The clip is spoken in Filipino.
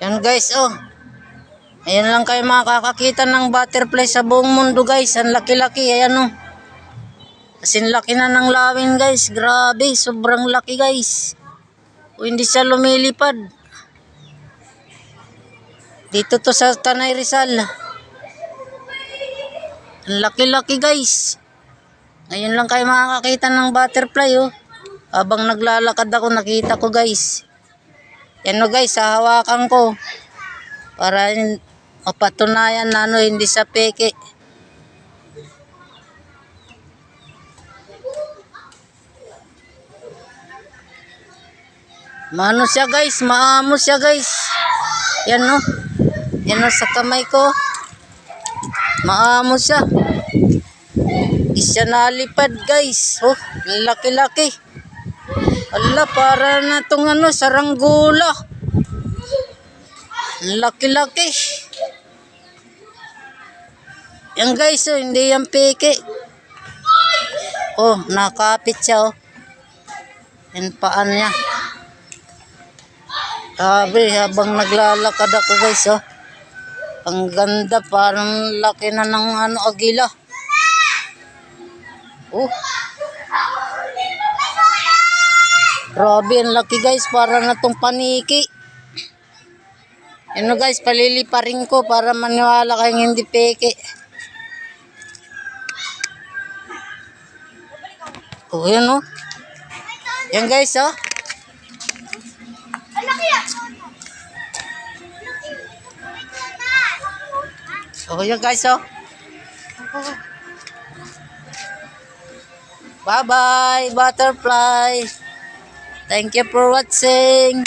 Yan guys, oh. Ayan lang kayo makakakita ng butterfly sa buong mundo guys. Ang laki-laki, ayan oh. Kasing laki na ng lawin guys. Grabe, sobrang laki guys. O hindi siya lumilipad. Dito to sa Tanay Rizal. Ang laki-laki guys. Ngayon lang kayo makakakita ng butterfly oh. Habang naglalakad ako nakita ko guys. Yan o guys, hahawakan ko. Para mapatunayan na ano, hindi sa peke. Maano siya guys, maamo siya guys. Yan o. Yan o sa kamay ko. Maamo siya. Isya nalipad guys. Oh, laki-laki. Ala, para na itong ano, saranggola. Laki-laki. Yan guys, oh, hindi yan peke. Oh, nakapit siya, oh. Yan paan niya. Sabi, habang naglalakad ako guys, oh. Ang ganda, parang laki na ng ano, agila. Oh. Grabe, ang laki guys, para na itong paniki. Ano guys, paliliparin ko para maniwala kayong hindi peke. Oh, yan oh. Yan guys, oh. Oh, yan guys, oh. Bye-bye, butterfly. Thank you for watching.